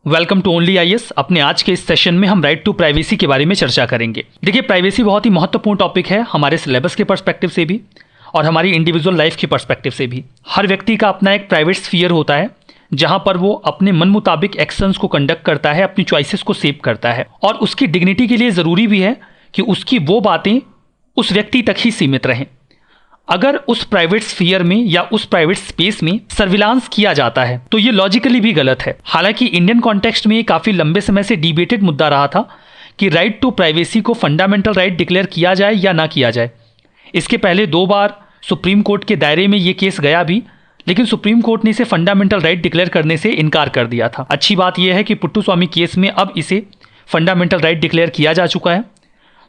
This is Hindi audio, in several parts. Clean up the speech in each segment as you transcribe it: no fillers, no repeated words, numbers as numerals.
Welcome to only IAS. अपने आज के इस सेशन में हम राइट टू प्राइवेसी के बारे में चर्चा करेंगे। देखिए, प्राइवेसी बहुत ही महत्वपूर्ण टॉपिक है हमारे सिलेबस के पर्सपेक्टिव से भी और हमारी इंडिविजुअल लाइफ के पर्सपेक्टिव से भी। हर व्यक्ति का अपना एक प्राइवेट स्फीयर होता है जहां पर वो अपने मन मुताबिक एक्शंस को कंडक्ट करता है, अपनी चॉइसेस को सेव करता है और उसकी डिग्निटी के लिए ज़रूरी भी है कि उसकी वो बातें उस व्यक्ति तक ही सीमित रहें। अगर उस प्राइवेट स्फीयर में या उस प्राइवेट स्पेस में सर्विलांस किया जाता है तो ये लॉजिकली भी गलत है। हालांकि इंडियन कॉन्टेक्स्ट में ये काफ़ी लंबे समय से डिबेटेड मुद्दा रहा था कि राइट टू प्राइवेसी को फंडामेंटल राइट डिक्लेयर किया जाए या ना किया जाए। इसके पहले 2 बार सुप्रीम कोर्ट के दायरे में ये केस गया भी, लेकिन सुप्रीम कोर्ट ने इसे फंडामेंटल राइट डिक्लेयर करने से इनकार कर दिया था। अच्छी बात यह है कि पुट्टुस्वामी केस में अब इसे फंडामेंटल राइट डिक्लेयर किया जा चुका है।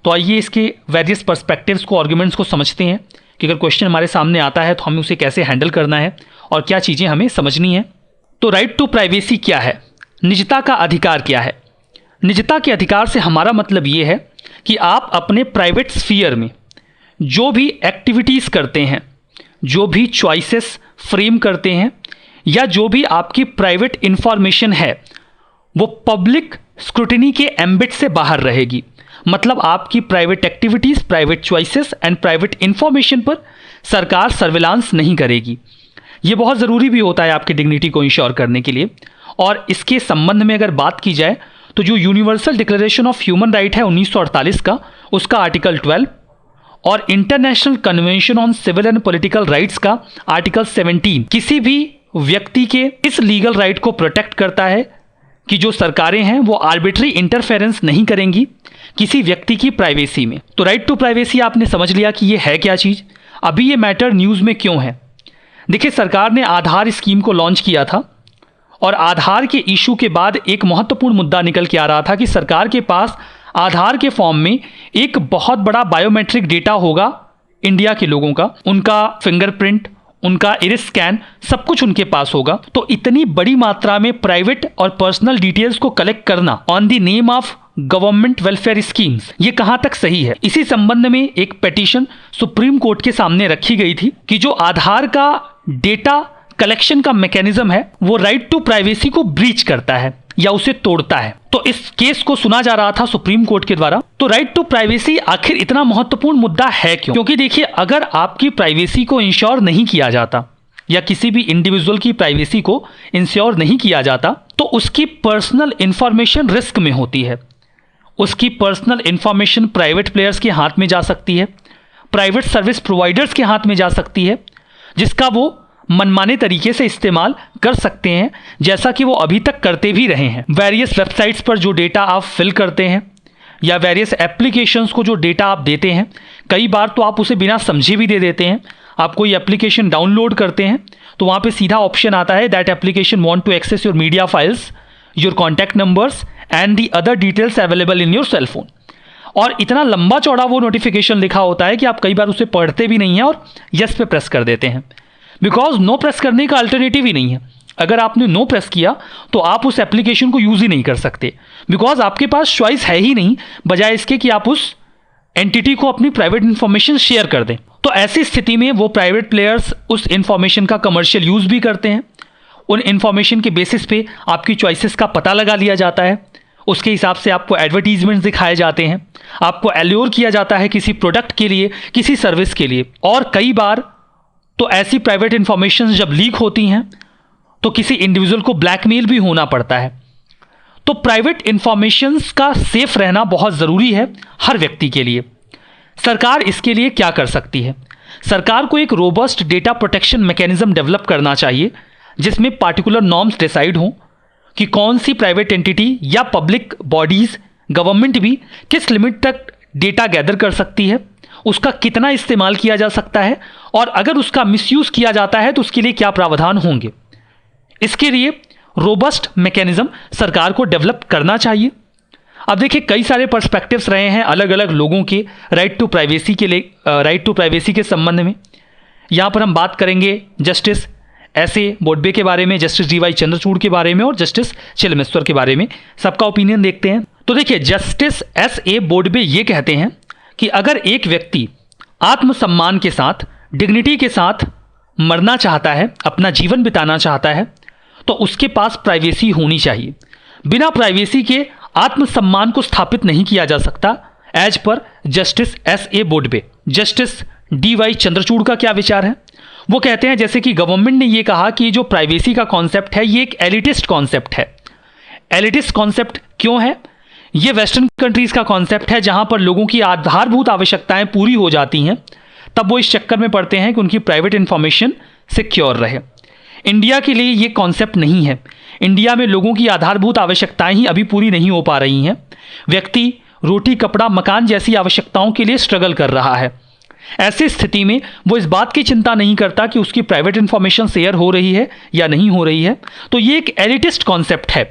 तो आइए इसके वेरियस पर्सपेक्टिव्स को, आर्ग्यूमेंट्स को समझते हैं कि अगर क्वेश्चन हमारे सामने आता है तो हमें उसे कैसे हैंडल करना है और क्या चीज़ें हमें समझनी है। तो राइट टू प्राइवेसी क्या है? निजता का अधिकार क्या है? निजता के अधिकार से हमारा मतलब ये है कि आप अपने प्राइवेट स्फीयर में जो भी एक्टिविटीज़ करते हैं, जो भी चॉइसेस फ्रेम करते हैं या जो भी आपकी प्राइवेट इंफॉर्मेशन है वो पब्लिक स्क्रूटिनी के एम्बिट से बाहर रहेगी। मतलब आपकी private activities, private choices and private information पर सरकार सर्विलांस नहीं करेगी। ये बहुत ज़रूरी भी होता है आपकी डिग्निटी को इंश्योर करने के लिए। और इसके संबंध में अगर बात की जाए तो जो universal declaration of human right है 1948 का, उसका आर्टिकल 12 और international convention on civil and political rights का आर्टिकल 17 किसी भी व्यक्ति के इस लीगल राइट को प्रोटेक्ट करता है कि जो सरकारें हैं वो आर्बिट्री इंटरफेरेंस नहीं करेंगी किसी व्यक्ति की प्राइवेसी में। तो राइट टू प्राइवेसी आपने समझ लिया कि ये है क्या चीज़। अभी ये मैटर न्यूज़ में क्यों है? देखिए, सरकार ने आधार स्कीम को लॉन्च किया था और आधार के इशू के बाद एक महत्वपूर्ण मुद्दा निकल के आ रहा था कि सरकार के पास आधार के फॉर्म में एक बहुत बड़ा बायोमेट्रिक डेटा होगा इंडिया के लोगों का, उनका फिंगरप्रिंट, उनका इरिस स्कैन, सब कुछ उनके पास होगा। तो इतनी बड़ी मात्रा में प्राइवेट और पर्सनल डिटेल्स को कलेक्ट करना on the name of government welfare schemes, ये कहां तक सही है? इसी संबंध में एक पिटीशन सुप्रीम कोर्ट के सामने रखी गई थी कि जो आधार का डेटा कलेक्शन का मैकेनिज्म है वो राइट टू प्राइवेसी को ब्रीच करता है या उसे तोड़ता है। तो इस केस को सुना जा रहा था सुप्रीम कोर्ट के द्वारा। तो राइट टू प्राइवेसी आखिर इतना महत्वपूर्ण मुद्दा है क्यों? क्योंकि देखिए, अगर आपकी प्राइवेसी को इंश्योर नहीं किया जाता या किसी भी इंडिविजुअल की प्राइवेसी को इंश्योर नहीं किया जाता तो उसकी पर्सनल इंफॉर्मेशन रिस्क में होती है। उसकी पर्सनल इंफॉर्मेशन प्राइवेट प्लेयर्स के हाथ में जा सकती है, प्राइवेट सर्विस प्रोवाइडर्स के हाथ में जा सकती है, जिसका वो मनमाने तरीके से इस्तेमाल कर सकते हैं, जैसा कि वो अभी तक करते भी रहे हैं। वेरियस वेबसाइट्स पर जो डेटा आप फिल करते हैं या वेरियस एप्लीकेशंस को जो डेटा आप देते हैं, कई बार तो आप उसे बिना समझे भी दे देते हैं। आप कोई एप्लीकेशन डाउनलोड करते हैं तो वहाँ पे सीधा ऑप्शन आता है that application want to access your media files, your contact numbers and the other details available in your cell phone. और इतना लंबा चौड़ा वो नोटिफिकेशन लिखा होता है कि आप कई बार उसे पढ़ते भी नहीं हैं और यस पे प्रेस कर देते हैं, बिकॉज नो प्रेस करने का अल्टरनेटिव ही नहीं है। अगर आपने नो प्रेस किया तो आप उस एप्लीकेशन को यूज़ ही नहीं कर सकते, बिकॉज आपके पास चॉइस है ही नहीं, बजाय इसके कि आप उस एंटिटी को अपनी प्राइवेट इंफॉर्मेशन शेयर कर दें। तो ऐसी स्थिति में वो प्राइवेट प्लेयर्स उस इंफॉर्मेशन का कमर्शियल यूज़ भी करते हैं। उन इंफॉर्मेशन के बेसिस पे आपकी चॉइसेस का पता लगा लिया जाता है, उसके हिसाब से आपको एडवर्टीजमेंट्स दिखाए जाते हैं, आपको एल्योर किया जाता है किसी प्रोडक्ट के लिए, किसी सर्विस के लिए। और कई बार तो ऐसी प्राइवेट इंफॉर्मेशन जब लीक होती हैं तो किसी इंडिविजुअल को ब्लैकमेल भी होना पड़ता है। तो प्राइवेट इंफॉर्मेशंस का सेफ रहना बहुत ज़रूरी है हर व्यक्ति के लिए। सरकार इसके लिए क्या कर सकती है? सरकार को एक robust data protection mechanism develop करना चाहिए जिसमें पार्टिकुलर नॉर्म्स डिसाइड हों कि कौन सी प्राइवेट एंटिटी या पब्लिक बॉडीज़, गवर्नमेंट भी किस लिमिट तक डेटा गैदर कर सकती है, उसका कितना इस्तेमाल किया जा सकता है और अगर उसका मिसयूज़ किया जाता है तो उसके लिए क्या प्रावधान होंगे। इसके लिए रोबस्ट मैकेनिज्म सरकार को डेवलप करना चाहिए। अब देखिए, कई सारे पर्सपेक्टिव्स रहे हैं अलग अलग लोगों के राइट टू प्राइवेसी के लिए, राइट टू प्राइवेसी के संबंध में। यहाँ पर हम बात करेंगे जस्टिस एस.ए. बोडबे के बारे में, जस्टिस डी.वाई. चंद्रचूड़ के बारे में और जस्टिस चिलमेश्वर के बारे में। सबका ओपिनियन देखते हैं। तो देखिए, जस्टिस एस.ए. बोडबे ये कहते हैं कि अगर एक व्यक्ति आत्मसम्मान के साथ, डिग्निटी के साथ मरना चाहता है, अपना जीवन बिताना चाहता है, तो उसके पास प्राइवेसी होनी चाहिए। बिना प्राइवेसी के आत्मसम्मान को स्थापित नहीं किया जा सकता, as per justice S.A. बोडबे। Justice D.Y. Chandrachud का क्या विचार है? वो कहते हैं जैसे कि गवर्नमेंट ने ये कहा कि जो प्राइवेसी का कॉन्सेप्ट है ये एक एलिटिस्ट कॉन्सेप्ट है। एलिटिस्ट कॉन्सेप्ट क्यों है? ये वेस्टर्न कंट्रीज का कॉन्सेप्ट है जहां पर लोगों की आधारभूत आवश्यकताएं पूरी हो जाती हैं, तब वो इस चक्कर में पड़ते हैं कि उनकी प्राइवेट इंफॉर्मेशन सिक्योर रहे। इंडिया के लिए ये कॉन्सेप्ट नहीं है। इंडिया में लोगों की आधारभूत आवश्यकताएं ही अभी पूरी नहीं हो पा रही हैं। व्यक्ति रोटी, कपड़ा, मकान जैसी आवश्यकताओं के लिए स्ट्रगल कर रहा है। ऐसी स्थिति में वो इस बात की चिंता नहीं करता कि उसकी प्राइवेट इंफॉर्मेशन शेयर हो रही है या नहीं हो रही है। तो ये एक एलिटिस्ट कॉन्सेप्ट है,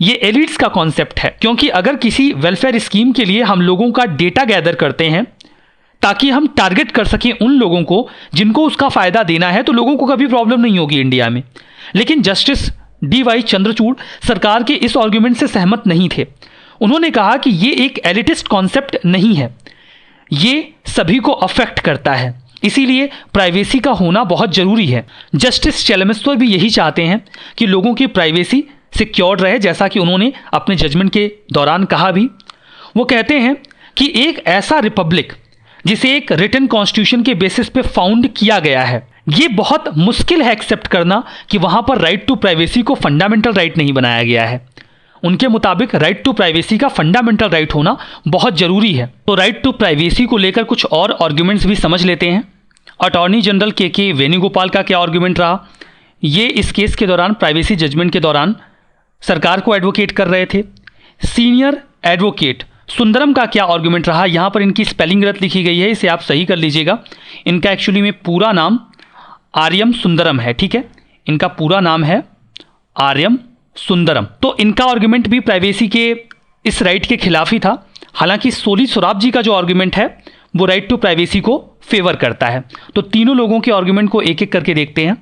ये एलिट्स का कॉन्सेप्ट है। क्योंकि अगर किसी वेलफेयर स्कीम के लिए हम लोगों का डेटा गैदर करते हैं ताकि हम टारगेट कर सकें उन लोगों को जिनको उसका फायदा देना है, तो लोगों को कभी प्रॉब्लम नहीं होगी इंडिया में। लेकिन जस्टिस D.Y. चंद्रचूड़ सरकार के इस आर्गुमेंट से सहमत नहीं थे। उन्होंने कहा कि ये एक एलिटिस्ट कॉन्सेप्ट नहीं है, ये सभी को अफेक्ट करता है, इसीलिए प्राइवेसी का होना बहुत जरूरी है। जस्टिस चेलमेश्वर भी यही चाहते हैं कि लोगों की प्राइवेसी सिक्योर रहे, जैसा कि उन्होंने अपने जजमेंट के दौरान कहा भी। वो कहते हैं कि एक ऐसा रिपब्लिक जिसे एक रिटन कॉन्स्टिट्यूशन के बेसिस पे फाउंड किया गया है, ये बहुत मुश्किल है एक्सेप्ट करना कि वहां पर राइट टू प्राइवेसी को फंडामेंटल राइट नहीं बनाया गया है। उनके मुताबिक राइट टू प्राइवेसी का फंडामेंटल राइट होना बहुत जरूरी है। तो राइट टू प्राइवेसी को लेकर कुछ और आर्ग्यूमेंट्स भी समझ लेते हैं। अटॉर्नी जनरल के वेणुगोपाल का क्या आर्ग्यूमेंट रहा? ये इस केस के दौरान, प्राइवेसी जजमेंट के दौरान सरकार को एडवोकेट कर रहे थे। सीनियर एडवोकेट सुंदरम का क्या आर्ग्यूमेंट रहा? यहाँ पर इनकी स्पेलिंग गलत लिखी गई है, इसे आप सही कर लीजिएगा। इनका एक्चुअली में पूरा नाम आर्यम सुंदरम है, ठीक है, इनका पूरा नाम है आर्यम सुंदरम। तो इनका आर्ग्यूमेंट भी प्राइवेसी के इस राइट के खिलाफ ही था। हालांकि सोली सोराब जी का जो आर्ग्यूमेंट है वो राइट टू प्राइवेसी को फेवर करता है। तो तीनों लोगों के आर्ग्यूमेंट को एक एक करके देखते हैं।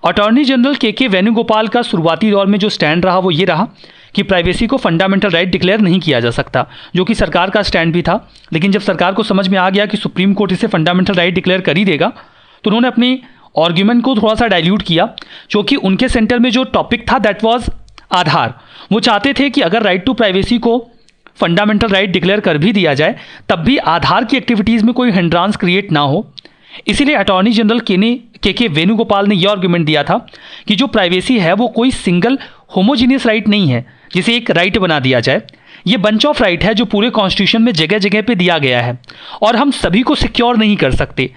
अटॉर्नी जनरल के वेणुगोपाल का शुरुआती दौर में जो स्टैंड रहा वो ये रहा कि प्राइवेसी को फंडामेंटल राइट डिक्लेयर नहीं किया जा सकता, जो कि सरकार का स्टैंड भी था। लेकिन जब सरकार को समझ में आ गया कि सुप्रीम कोर्ट इसे फंडामेंटल राइट डिक्लेयर कर ही देगा, तो उन्होंने अपनी आर्ग्यूमेंट को थोड़ा सा डाइल्यूट किया, क्योंकि उनके सेंटर में जो टॉपिक था दैट वाज आधार। वो चाहते थे कि अगर राइट टू प्राइवेसी को फंडामेंटल राइट डिक्लेयर कर भी दिया जाए तब भी आधार की एक्टिविटीज़ में कोई हिंड्रांस क्रिएट ना हो। इसीलिए अटॉर्नी जनरल के वेणुगोपाल ने यह आर्ग्यूमेंट दिया था कि जो प्राइवेसी है वो कोई सिंगल होमोजीनियस राइट नहीं है जिसे एक राइट बना दिया जाए। ये बंच ऑफ राइट है जो पूरे कॉन्स्टिट्यूशन में जगह जगह पे दिया गया है और हम सभी को सिक्योर नहीं कर सकते,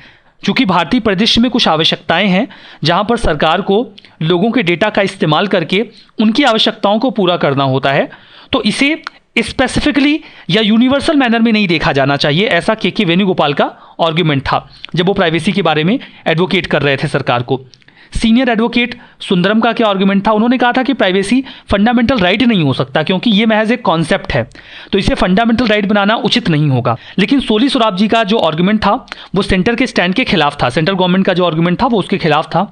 क्योंकि भारतीय परिदृश्य में कुछ आवश्यकताएं हैं जहां पर सरकार को लोगों के डेटा का इस्तेमाल करके उनकी आवश्यकताओं को पूरा करना होता है। तो इसे स्पेसिफिकली या यूनिवर्सल मैनर में नहीं देखा जाना चाहिए, ऐसा के वेणुगोपाल का आर्ग्यूमेंट था जब वो प्राइवेसी के बारे में एडवोकेट कर रहे थे सरकार को। सीनियर एडवोकेट सुंदरम का क्या आर्ग्यूमेंट था? उन्होंने कहा था कि प्राइवेसी फंडामेंटल राइट नहीं हो सकता, क्योंकि ये महज एक कॉन्सेप्ट है, तो इसे फंडामेंटल राइट बनाना उचित नहीं होगा। लेकिन सोली सोराब जी का जो आर्ग्यूमेंट था वो सेंटर के स्टैंड के खिलाफ था, सेंट्रल गवर्नमेंट का जो आर्ग्यूमेंट था वो उसके खिलाफ था।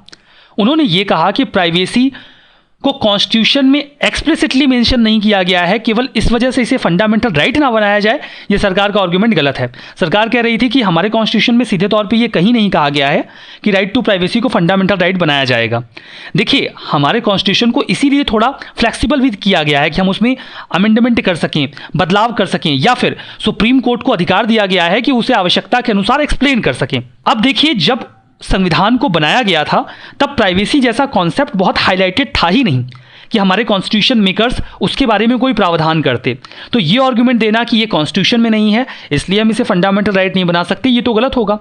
उन्होंने ये कहा कि प्राइवेसी को कॉन्स्टिट्यूशन में एक्सप्लिसिटली मेंशन नहीं किया गया है, केवल इस वजह से इसे फंडामेंटल राइट ना बनाया जाए, ये सरकार का आर्ग्यूमेंट गलत है। सरकार कह रही थी कि हमारे कॉन्स्टिट्यूशन में सीधे तौर पे ये कहीं नहीं कहा गया है कि राइट टू प्राइवेसी को फंडामेंटल राइट बनाया जाएगा। देखिए, हमारे कॉन्स्टिट्यूशन को इसीलिए थोड़ा फ्लेक्सिबल भी किया गया है कि हम उसमें अमेंडमेंट कर सकें, बदलाव कर सकें, या फिर सुप्रीम कोर्ट को अधिकार दिया गया है कि उसे आवश्यकता के अनुसार एक्सप्लेन कर सकें। अब देखिए, जब संविधान को बनाया गया था तब प्राइवेसी जैसा कॉन्सेप्ट बहुत हाईलाइटेड था ही नहीं कि हमारे कॉन्स्टिट्यूशन मेकर्स उसके बारे में कोई प्रावधान करते। तो ये आर्ग्यूमेंट देना कि ये कॉन्स्टिट्यूशन में नहीं है इसलिए हम इसे फंडामेंटल राइट नहीं बना सकते, ये तो गलत होगा।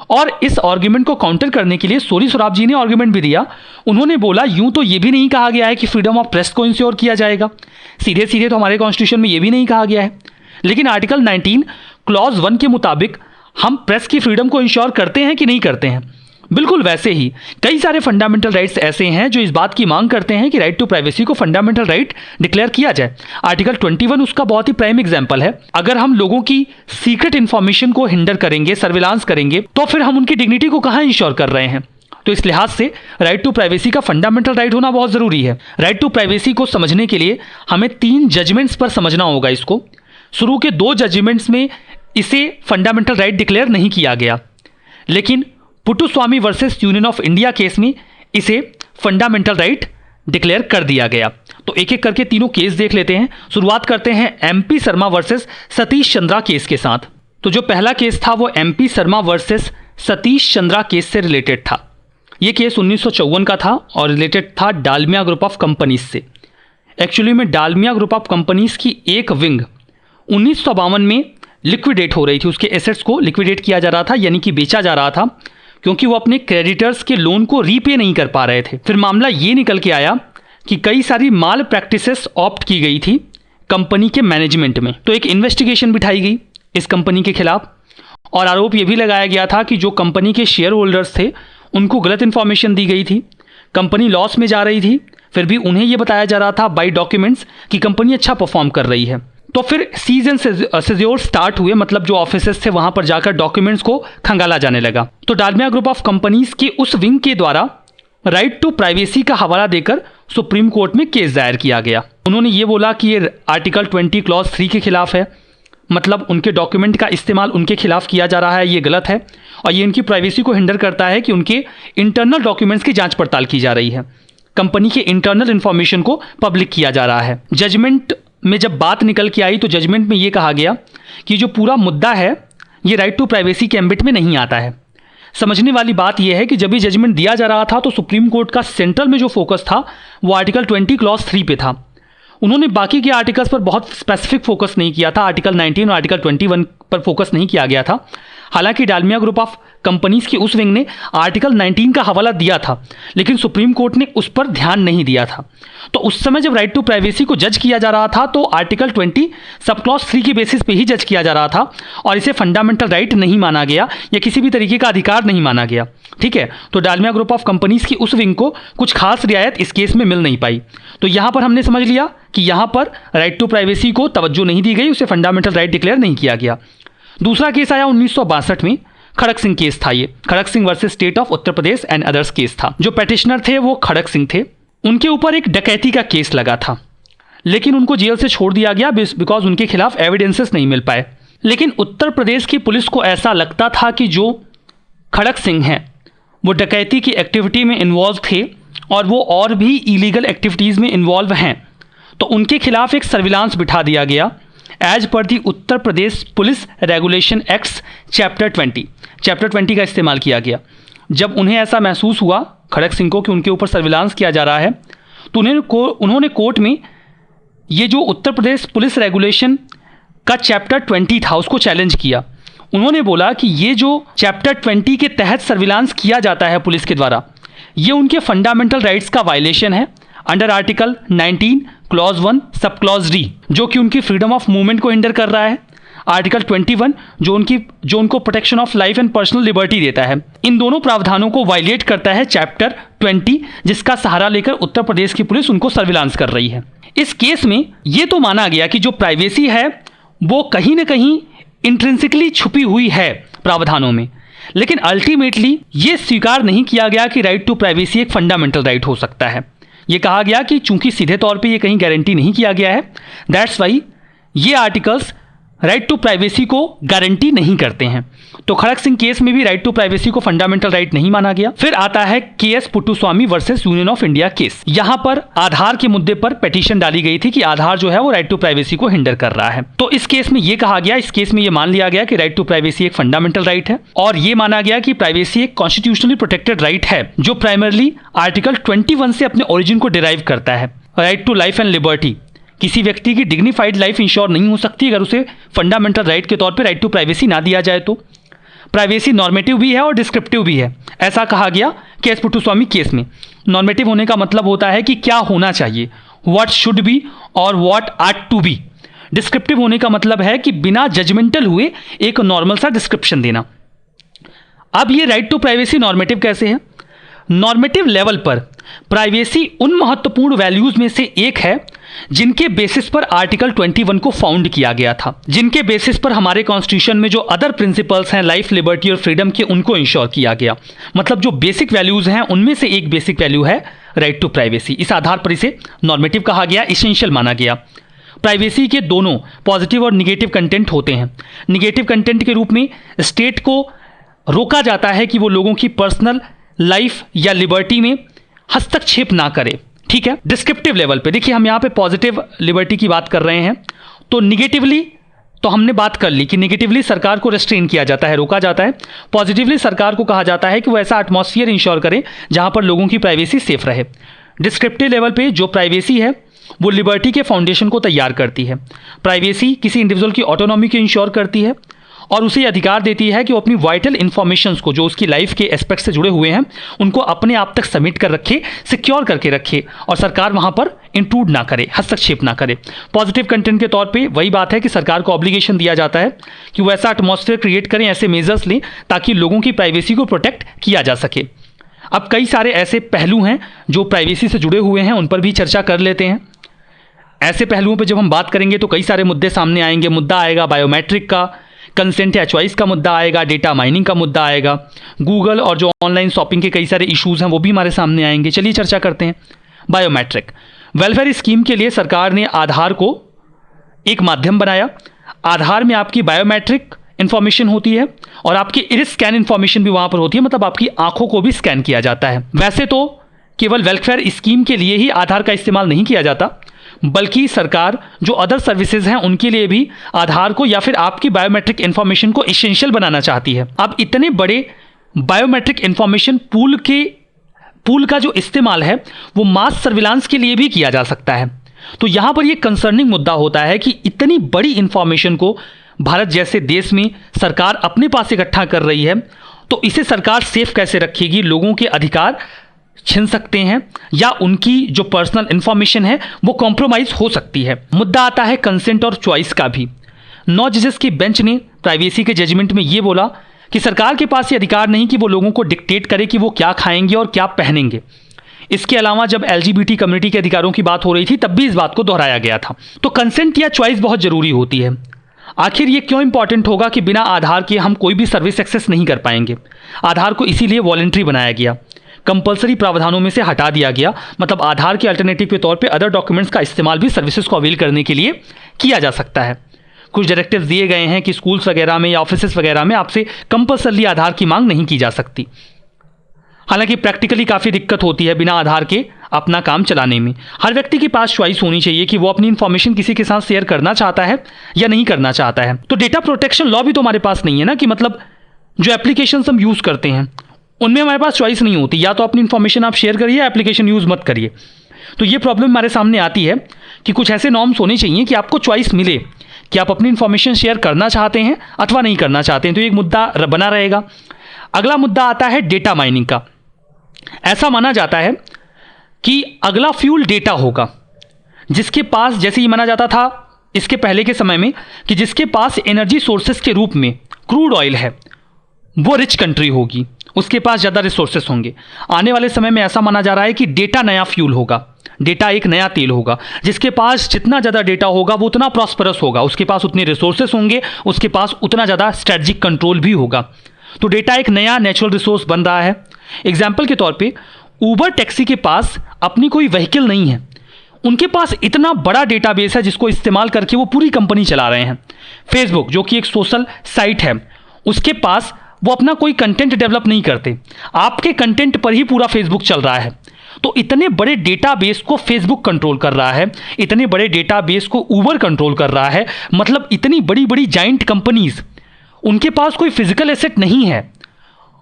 और इस आर्ग्यूमेंट को काउंटर करने के लिए सोली सोराब जी ने आर्ग्यूमेंट भी दिया। उन्होंने बोला, यूं तो ये भी नहीं कहा गया है कि फ्रीडम ऑफ प्रेस को इंश्योर किया जाएगा, सीधे सीधे तो हमारे कॉन्स्टिट्यूशन में ये भी नहीं कहा गया है। लेकिन आर्टिकल 19 क्लॉज 1 के मुताबिक हम प्रेस की फ्रीडम को इंश्योर करते हैं कि नहीं करते हैं? बिल्कुल वैसे ही कई सारे फंडामेंटल राइट्स ऐसे हैं जो इस बात की मांग करते हैं कि राइट टू प्राइवेसी को फंडामेंटल राइट डिक्लेयर किया जाए। आर्टिकल 21 उसका बहुत ही प्राइम एग्जांपल है। अगर हम लोगों की सीक्रेट इंफॉर्मेशन को हिंडर करेंगे, सर्विलांस करेंगे, तो फिर हम उनकी डिग्निटी को कहां इंश्योर कर रहे हैं? तो इस लिहाज से राइट टू प्राइवेसी का फंडामेंटल राइट होना बहुत जरूरी है। राइट टू प्राइवेसी को समझने के लिए हमें 3 जजमेंट्स पर समझना होगा इसको। शुरू के 2 जजमेंट्स में इसे फंडामेंटल राइट डिक्लेयर नहीं किया गया, लेकिन Puttaswamy versus union of India case में इसे फंडामेंटल राइट डिक्लेयर कर दिया गया। तो एक एक करके तीनों केस देख लेते हैं। शुरुआत करते हैं MP Sharma versus Satish Chandra case के साथ। तो जो पहला केस था वो MP Sharma versus Satish Chandra case से रिलेटेड था। ये केस 1954 का था और रिलेटेड था डालमिया ग्रुप ऑफ कंपनीज से। एक्चुअली में डालमिया ग्रुप ऑफ कंपनीज की एक विंग 1952 में लिक्विडेट हो रही थी, उसके एसेट्स को लिक्विडेट किया जा रहा था, यानी कि बेचा जा रहा था, क्योंकि वो अपने क्रेडिटर्स के लोन को रीपे नहीं कर पा रहे थे। फिर मामला ये निकल के आया कि कई सारी माल प्रैक्टिसेस ऑप्ट की गई थी कंपनी के मैनेजमेंट में। तो एक इन्वेस्टिगेशन बिठाई गई इस कंपनी के खिलाफ और आरोप ये भी लगाया गया था कि जो कंपनी के शेयर होल्डर्स थे उनको गलत इन्फॉर्मेशन दी गई थी, कंपनी लॉस में जा रही थी, फिर भी उन्हें यह बताया जा रहा था बाय डॉक्यूमेंट्स कि कंपनी अच्छा परफॉर्म कर रही है। तो फिर सीज एंड सीजोर स्टार्ट हुए, मतलब जो ऑफिसर्स थे वहां पर जाकर डॉक्यूमेंट्स को खंगाला जाने लगा। तो डालमिया ग्रुप ऑफ कंपनीज के उस विंग के द्वारा राइट टू प्राइवेसी का हवाला देकर सुप्रीम कोर्ट में केस दायर किया गया। उन्होंने ये बोला कि ये आर्टिकल 20 क्लॉज 3 के खिलाफ है, मतलब उनके डॉक्यूमेंट का इस्तेमाल उनके खिलाफ किया जा रहा है, ये गलत है और ये उनकी प्राइवेसी को हिंडर करता है कि उनके इंटरनल डॉक्यूमेंट्स की जांच पड़ताल की जा रही है, कंपनी के इंटरनल इन्फॉर्मेशन को पब्लिक किया जा रहा है। जजमेंट में जब बात निकल के आई तो जजमेंट में ये कहा गया कि जो पूरा मुद्दा है ये राइट टू प्राइवेसी के एम्बिट में नहीं आता है। समझने वाली बात यह है कि जब ये जजमेंट दिया जा रहा था तो सुप्रीम कोर्ट का सेंट्रल में जो फोकस था वो आर्टिकल 20 क्लॉज 3 पे था। उन्होंने बाकी के आर्टिकल्स पर बहुत स्पेसिफिक फोकस नहीं किया था, आर्टिकल 19 और आर्टिकल 21 पर फोकस नहीं किया गया था। हालांकि डालमिया ग्रुप ऑफ कंपनीज की उस विंग ने आर्टिकल 19 का हवाला दिया था, लेकिन सुप्रीम कोर्ट ने उस पर ध्यान नहीं दिया था। तो उस समय जब राइट टू प्राइवेसी को जज किया जा रहा था तो आर्टिकल 20 सब क्लॉज 3 की बेसिस पे ही जज किया जा रहा था और इसे फंडामेंटल राइट नहीं माना गया या किसी भी तरीके का अधिकार नहीं माना गया। ठीक है, तो डालमिया ग्रुप ऑफ कंपनीज की उस विंग को कुछ खास रियायत इस केस में मिल नहीं पाई। तो यहाँ पर हमने समझ लिया कि यहाँ पर राइट टू प्राइवेसी को तवज्जो नहीं दी गई, उसे फंडामेंटल राइट डिक्लेयर नहीं किया गया। दूसरा केस आया 1962 में, खड़क सिंह केस था। ये Khadak Singh versus state of Uttar Pradesh and others case था। जो पेटिशनर थे वो खड़क सिंह थे। उनके ऊपर एक डकैती का केस लगा था, लेकिन उनको जेल से छोड़ दिया गया बिकॉज उनके खिलाफ एविडेंसेस नहीं मिल पाए। लेकिन उत्तर प्रदेश की पुलिस को ऐसा लगता था कि जो खड़क सिंह हैं वो डकैती की एक्टिविटी में इन्वॉल्व थे और वो और भी इलीगल एक्टिविटीज़ में इन्वॉल्व हैं, तो उनके खिलाफ एक सर्विलांस बिठा दिया गया एज पर दी Uttar Pradesh police regulation acts chapter 20 का इस्तेमाल किया गया। जब उन्हें ऐसा महसूस हुआ खड़क सिंह को कि उनके ऊपर सर्विलांस किया जा रहा है, तो उन्होंने कोर्ट में ये जो उत्तर प्रदेश पुलिस रेगुलेशन का चैप्टर 20 था उसको चैलेंज किया। उन्होंने बोला कि ये जो चैप्टर 20 के तहत सर्विलांस किया जाता है पुलिस के द्वारा, ये उनके फंडामेंटल राइट्स का वायलेशन है under article 19 clause 1 sub clause D, जो कि उनकी फ्रीडम ऑफ मूवमेंट को हिंडर कर रहा है। आर्टिकल 21 जो उनको protection of life and personal liberty देता है। इन दोनों प्रावधानों को वायलेट करता है चैप्टर 20, जिसका सहारा लेकर उत्तर प्रदेश की पुलिस उनको सर्विलांस कर रही है। इस केस में ये तो माना गया कि जो प्राइवेसी है वो कहीं ना कहीं इंट्रिंसिकली छुपी हुई है प्रावधानों में, लेकिन अल्टीमेटली ये स्वीकार नहीं किया गया कि राइट टू प्राइवेसी एक फंडामेंटल राइट हो सकता है। ये कहा गया कि चूंकि सीधे तौर पे ये कहीं गारंटी नहीं किया गया है, दैट्स वाई ये आर्टिकल्स राइट टू प्राइवेसी को गारंटी नहीं करते हैं। तो खड़क सिंह केस में भी राइट टू प्राइवेसी को फंडामेंटल राइट नहीं माना गया। फिर आता है KS Puttaswamy versus union of India case. यहां पर आधार के मुद्दे पर पिटीशन डाली गई थी कि आधार जो है वो राइट टू प्राइवेसी को हिंडर कर रहा है। तो इस केस में ये कहा गया, इस केस में ये मान लिया गया कि राइट टू प्राइवेसी एक फंडामेंटल राइट है और ये माना गया कि प्राइवेसी एक कॉन्स्टिट्यूशनली प्रोटेक्टेड राइट है जो प्राइमरली आर्टिकल 21 से अपने ओरिजिन को डिराइव करता है। Right to life and liberty, किसी व्यक्ति की डिग्निफाइड लाइफ इंश्योर नहीं हो सकती अगर उसे फंडामेंटल राइट के तौर पे राइट टू प्राइवेसी ना दिया जाए। तो प्राइवेसी नॉर्मेटिव भी है और डिस्क्रिप्टिव भी है, ऐसा कहा गया केएस पुट्टुस्वामी केस में। नॉर्मेटिव होने का मतलब होता है कि क्या होना चाहिए, व्हाट शुड बी और what ought to be. Descriptive होने का मतलब है कि बिना जजमेंटल हुए एक नॉर्मल सा डिस्क्रिप्शन देना। अब ये राइट टू प्राइवेसी नॉर्मेटिव कैसे है? नॉर्मेटिव लेवल पर प्राइवेसी उन महत्वपूर्ण वैल्यूज में से एक है जिनके बेसिस पर आर्टिकल 21 को फाउंड किया गया था, जिनके बेसिस पर हमारे कॉन्स्टिट्यूशन में जो अदर प्रिंसिपल्स हैं लाइफ, लिबर्टी और फ्रीडम के, उनको इंश्योर किया गया। मतलब जो बेसिक वैल्यूज हैं उनमें से एक बेसिक वैल्यू है राइट टू प्राइवेसी। इस आधार पर इसे नॉर्मेटिव कहा गया, इसेंशियल माना गया। प्राइवेसी के दोनों पॉजिटिव और निगेटिव कंटेंट होते हैं। निगेटिव कंटेंट के रूप में स्टेट को रोका जाता है कि वो लोगों की पर्सनल लाइफ या लिबर्टी में हस्तक्षेप ना करे, ठीक है। डिस्क्रिप्टिव लेवल पे देखिए, हम यहाँ पे पॉजिटिव लिबर्टी की बात कर रहे हैं, तो निगेटिवली तो हमने बात कर ली कि निगेटिवली सरकार को रेस्ट्रेन किया जाता है, रोका जाता है। पॉजिटिवली सरकार को कहा जाता है कि वो ऐसा एटमॉस्फेयर इंश्योर करें जहां पर लोगों की प्राइवेसी सेफ रहे। डिस्क्रिप्टिव लेवल पे जो प्राइवेसी है वो लिबर्टी के फाउंडेशन को तैयार करती है। प्राइवेसी किसी इंडिविजुअल की ऑटोनॉमी को इंश्योर करती है और उसे अधिकार देती है कि वो अपनी वाइटल इन्फॉर्मेशंस को, जो उसकी लाइफ के एस्पेक्ट से जुड़े हुए हैं, उनको अपने आप तक सबमिट कर रखे, सिक्योर करके रखे और सरकार वहां पर इंट्रूड ना करे, हस्तक्षेप ना करे। पॉजिटिव कंटेंट के तौर पे वही बात है कि सरकार को ऑब्लिगेशन दिया जाता है कि वो ऐसा एटमॉस्फेयर क्रिएट करें, ऐसे मेजर्स लें ताकि लोगों की प्राइवेसी को प्रोटेक्ट किया जा सके। अब कई सारे ऐसे पहलू हैं जो प्राइवेसी से जुड़े हुए हैं, उन पर भी चर्चा कर लेते हैं। ऐसे पहलुओं पर जब हम बात करेंगे तो कई सारे मुद्दे सामने आएंगे। मुद्दा आएगा बायोमेट्रिक का, कंसेंट या चॉइस का मुद्दा आएगा, डेटा माइनिंग का मुद्दा आएगा, गूगल और जो ऑनलाइन शॉपिंग के कई सारे इश्यूज हैं वो भी हमारे सामने आएंगे। चलिए चर्चा करते हैं। बायोमेट्रिक वेलफेयर स्कीम के लिए सरकार ने आधार को एक माध्यम बनाया। आधार में आपकी बायोमेट्रिक इंफॉर्मेशन होती है और आपकी इरिस स्कैन इंफॉर्मेशन भी वहां पर होती है, मतलब आपकी आंखों को भी स्कैन किया जाता है। वैसे तो केवल वेलफेयर स्कीम के लिए ही आधार का इस्तेमाल नहीं किया जाता, बल्कि सरकार जो अदर सर्विसेज हैं उनके लिए भी आधार को या फिर आपकी बायोमेट्रिक इंफॉर्मेशन को एसेंशियल बनाना चाहती है। अब इतने बड़े बायोमेट्रिक इंफॉर्मेशन पूल का जो इस्तेमाल है वो मास सर्विलांस के लिए भी किया जा सकता है। तो यहां पर यह कंसर्निंग मुद्दा होता है कि इतनी बड़ी इंफॉर्मेशन को भारत जैसे देश में सरकार अपने पास इकट्ठा कर रही है, तो इसे सरकार सेफ कैसे रखेगी? लोगों के अधिकार छिन सकते हैं या उनकी जो पर्सनल इंफॉर्मेशन है वो कॉम्प्रोमाइज हो सकती है। मुद्दा आता है कंसेंट और चॉइस का भी। 9 जजेस की बेंच ने प्राइवेसी के जजमेंट में ये बोला कि सरकार के पास ये अधिकार नहीं कि वो लोगों को डिक्टेट करे कि वो क्या खाएंगे और क्या पहनेंगे। इसके अलावा जब LGBT कम्युनिटी के अधिकारों की बात हो रही थी तब भी इस बात को दोहराया गया था। तो कंसेंट या चॉइस बहुत जरूरी होती है। आखिर ये क्यों इंपॉर्टेंट होगा कि बिना आधार के हम कोई भी सर्विस एक्सेस नहीं कर पाएंगे? आधार को इसीलिए वॉलंटरी बनाया गया, कंपलसरी प्रावधानों में से हटा दिया गया। मतलब आधार के अल्टरनेटिव के तौर पे अदर डॉक्यूमेंट्स का इस्तेमाल भी सर्विसेज को अवेल करने के लिए किया जा सकता है। कुछ डायरेक्टिव्स दिए गए हैं कि स्कूल्स वगैरह में या ऑफिसेस वगैरह में आपसे कंपलसरी आधार की मांग नहीं की जा सकती। हालांकि प्रैक्टिकली काफ़ी दिक्कत होती है बिना आधार के अपना काम चलाने में। हर व्यक्ति के पास चॉइस होनी चाहिए कि वो अपनी इन्फॉर्मेशन किसी के साथ शेयर करना चाहता है या नहीं करना चाहता है। तो डेटा प्रोटेक्शन लॉ भी तो हमारे पास नहीं है ना, कि मतलब जो एप्लीकेशन हम यूज़ करते हैं उनमें हमारे पास चॉइस नहीं होती, या तो अपनी इन्फॉर्मेशन आप शेयर करिए या एप्लीकेशन यूज़ मत करिए। तो ये प्रॉब्लम हमारे सामने आती है कि कुछ ऐसे नॉर्म्स होने चाहिए कि आपको चॉइस मिले कि आप अपनी इन्फॉर्मेशन शेयर करना चाहते हैं अथवा नहीं करना चाहते हैं। तो एक मुद्दा बना रहेगा। अगला मुद्दा आता है डेटा माइनिंग का। ऐसा माना जाता है कि अगला फ्यूल डेटा होगा, जिसके पास, जैसे ये माना जाता था इसके पहले के समय में, कि जिसके पास एनर्जी सोर्सेस के रूप में क्रूड ऑयल है वो रिच कंट्री होगी, उसके पास ज़्यादा रिसोर्सेस होंगे। आने वाले समय में ऐसा माना जा रहा है कि डेटा नया फ्यूल होगा, डेटा एक नया तेल होगा। जिसके पास जितना ज़्यादा डेटा होगा वो उतना प्रॉस्परस होगा, उसके पास उतने रिसोर्सेस होंगे, उसके पास उतना ज़्यादा स्ट्रेटजिक कंट्रोल भी होगा। तो डेटा एक नया नेचुरल रिसोर्स बन रहा है। एग्जाम्पल के तौर पे उबर टैक्सी के पास अपनी कोई व्हीकल नहीं है, उनके पास इतना बड़ा डेटाबेस है जिसको इस्तेमाल करके वो पूरी कंपनी चला रहे हैं। फेसबुक जो कि एक सोशल साइट है, उसके पास वो अपना कोई कंटेंट डेवलप नहीं करते, आपके कंटेंट पर ही पूरा फेसबुक चल रहा है। तो इतने बड़े डेटाबेस को फेसबुक कंट्रोल कर रहा है, इतने बड़े डेटाबेस को उबर कंट्रोल कर रहा है। मतलब इतनी बड़ी बड़ी जाइंट कंपनीज, उनके पास कोई फिजिकल एसेट नहीं है,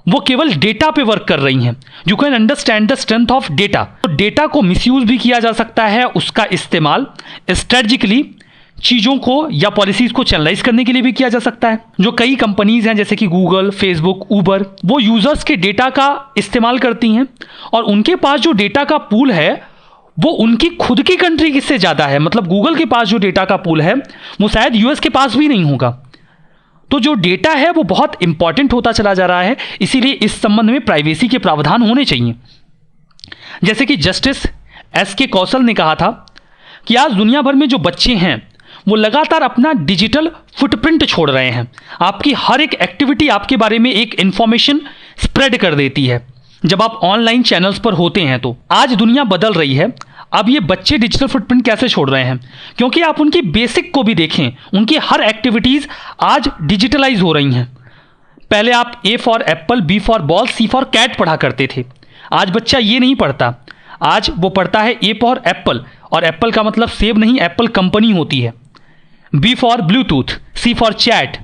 वो केवल डेटा पे वर्क कर रही हैं। You can understand the strength of data. तो डेटा को मिसयूज भी किया जा सकता है, उसका इस्तेमाल स्ट्रेटजिकली चीज़ों को या पॉलिसीज़ को चैनलाइज करने के लिए भी किया जा सकता है। जो कई कंपनीज हैं जैसे कि गूगल, फेसबुक, उबर, वो यूज़र्स के डेटा का इस्तेमाल करती हैं और उनके पास जो डेटा का पूल है वो उनकी खुद की कंट्री से ज़्यादा है। मतलब गूगल के पास जो डेटा का पूल है वो शायद यूएस के पास भी नहीं होगा। तो जो डेटा है वो बहुत इंपॉर्टेंट होता चला जा रहा है, इसीलिए इस संबंध में प्राइवेसी के प्रावधान होने चाहिए। जैसे कि जस्टिस एस.के. कौशल ने कहा था कि आज दुनिया भर में जो बच्चे हैं वो लगातार अपना डिजिटल फुटप्रिंट छोड़ रहे हैं। आपकी हर एक एक्टिविटी आपके बारे में एक इंफॉर्मेशन स्प्रेड कर देती है जब आप ऑनलाइन चैनल्स पर होते हैं। तो आज दुनिया बदल रही है। अब ये बच्चे डिजिटल फुटप्रिंट कैसे छोड़ रहे हैं? क्योंकि आप उनकी बेसिक को भी देखें, उनकी हर एक्टिविटीज़ आज डिजिटलाइज हो रही हैं। पहले आप A for apple, B for ball, C for cat पढ़ा करते थे, आज बच्चा ये नहीं पढ़ता। आज वो पढ़ता है ए फॉर एप्पल, और एप्पल का मतलब सेब नहीं, एप्पल कंपनी होती है। B for Bluetooth, C for chat,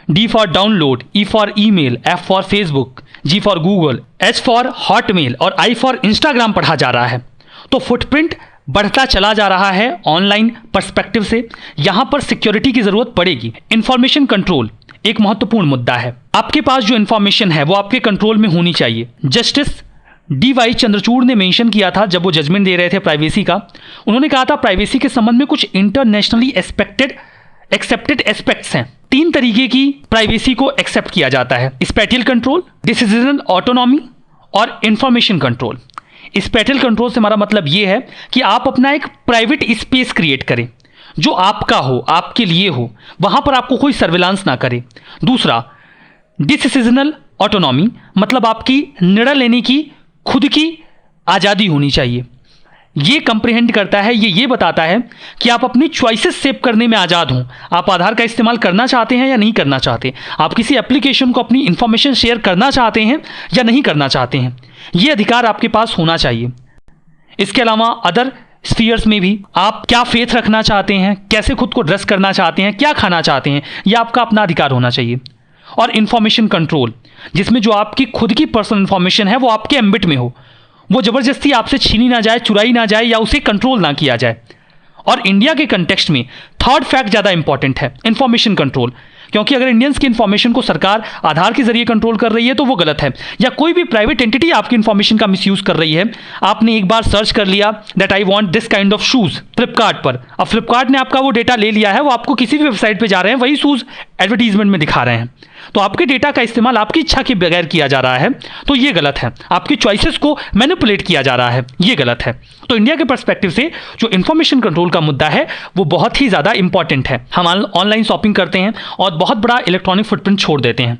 D for download, E for email, F for Facebook, G for Google, H for Hotmail और आई फॉर इंस्टाग्राम पढ़ा जा रहा है। तो फुटप्रिंट बढ़ता चला जा रहा है ऑनलाइन पर्सपेक्टिव से। यहां पर सिक्योरिटी की जरूरत पड़ेगी। इंफॉर्मेशन कंट्रोल एक महत्वपूर्ण मुद्दा है। आपके पास जो इंफॉर्मेशन है वो आपके कंट्रोल में होनी चाहिए। Justice D.Y.. चंद्रचूड़ ने मेंशन किया था जब वो जजमेंट दे रहे थे प्राइवेसी का, उन्होंने कहा था प्राइवेसी के संबंध में कुछ इंटरनेशनली एक्सेप्टेड एस्पेक्ट्स हैं। 3 तरीके की प्राइवेसी को एक्सेप्ट किया जाता है: स्पैटियल कंट्रोल, डिसीजनल ऑटोनॉमी और इंफॉर्मेशन कंट्रोल। स्पैटियल कंट्रोल से हमारा मतलब ये है कि आप अपना एक प्राइवेट स्पेस क्रिएट करें जो आपका हो, आपके लिए हो, वहां पर आपको कोई सर्विलांस ना करे। दूसरा, डिसीजनल ऑटोनॉमी, मतलब आपकी निर्णय लेने की खुद की आज़ादी होनी चाहिए। ये कंप्रिहेंड करता है, ये बताता है कि आप अपनी चॉइसेस सेव करने में आज़ाद हों। आप आधार का इस्तेमाल करना चाहते हैं या नहीं करना चाहते, आप किसी एप्लीकेशन को अपनी इंफॉर्मेशन शेयर करना चाहते हैं या नहीं करना चाहते हैं, ये अधिकार आपके पास होना चाहिए। इसके अलावा अदर स्फीयर्स में भी आप क्या फेथ रखना चाहते हैं, कैसे खुद को ड्रेस करना चाहते हैं, क्या खाना चाहते हैं, यह आपका अपना अधिकार होना चाहिए। और इंफॉर्मेशन कंट्रोल, जिसमें जो आपकी खुद की पर्सनल इंफॉर्मेशन है वो आपके एम्बिट में हो, वो ज़बरदस्ती आपसे छीनी ना जाए, चुराई ना जाए या उसे कंट्रोल ना किया जाए। और इंडिया के कंटेक्स्ट में थर्ड फैक्ट ज़्यादा इंपॉर्टेंट है, इंफॉर्मेशन कंट्रोल। क्योंकि अगर इंडियंस की इन्फॉर्मेशन को सरकार आधार के जरिए कंट्रोल कर रही है तो वो गलत है, या कोई भी प्राइवेट एंटिटी आपकी इन्फॉर्मेशन का मिसयूज कर रही है। आपने एक बार सर्च कर लिया that I want this kind of shoes Flipkart पर, अब फ्लिपकार्ट ने आपका वो डेटा ले लिया है, वो आपको किसी भी वेबसाइट पे जा रहे हैं वही शूज एडवर्टीजमेंट में दिखा रहे हैं, तो आपके डेटा का इस्तेमाल आपकी इच्छा के बगैर किया जा रहा है, तो ये गलत है। आपकी चॉइसेस को मैनिपुलेट किया जा रहा है, ये गलत है। तो इंडिया के पर्सपेक्टिव से जो इंफॉर्मेशन कंट्रोल का मुद्दा है वो बहुत ही ज़्यादा इंपॉर्टेंट है। हम ऑनलाइन शॉपिंग करते हैं और बहुत बड़ा इलेक्ट्रॉनिक फुटप्रिंट छोड़ देते हैं,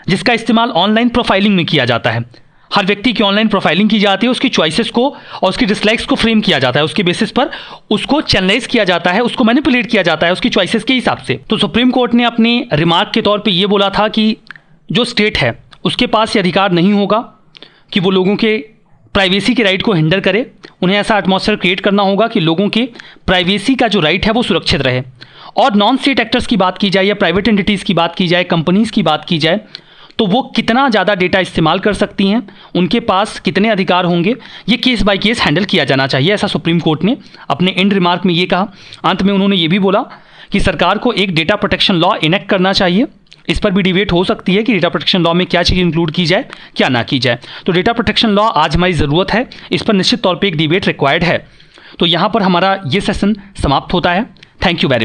जिसका इस्तेमाल ऑनलाइन प्रोफाइलिंग में किया जाता है। हर व्यक्ति की ऑनलाइन प्रोफाइलिंग की जाती है, उसकी चॉइसेस को और उसकी डिसलाइक्स को फ्रेम किया जाता है, उसके बेसिस पर उसको चैनलाइज किया जाता है, उसको मैनिपुलेट किया जाता है उसकी चॉइसेस के हिसाब से। तो सुप्रीम कोर्ट ने अपने रिमार्क के तौर पे ये बोला था कि जो स्टेट है उसके पास ये अधिकार नहीं होगा कि वो लोगों के प्राइवेसी के राइट को हिंडर करे। उन्हें ऐसा एटमॉस्फेयर क्रिएट करना होगा कि लोगों के प्राइवेसी का जो राइट है वो सुरक्षित रहे। और नॉन स्टेट एक्टर्स की बात की जाए या प्राइवेट एंटिटीज़ की बात की जाए, कंपनीज़ की बात की जाए, तो वो कितना ज़्यादा डेटा इस्तेमाल कर सकती हैं, उनके पास कितने अधिकार होंगे, ये केस बाय केस हैंडल किया जाना चाहिए, ऐसा सुप्रीम कोर्ट ने अपने एंड रिमार्क में ये कहा। अंत में उन्होंने ये भी बोला कि सरकार को एक डेटा प्रोटेक्शन लॉ इनेक्ट करना चाहिए। इस पर भी डिबेट हो सकती है कि डेटा प्रोटेक्शन लॉ में क्या चीज़ इंक्लूड की जाए, क्या ना की जाए। तो डेटा प्रोटेक्शन लॉ आज हमारी ज़रूरत है, इस पर निश्चित तौर पर एक डिबेट रिक्वायर्ड है। तो यहाँ पर हमारा ये सेशन समाप्त होता है। Thank you very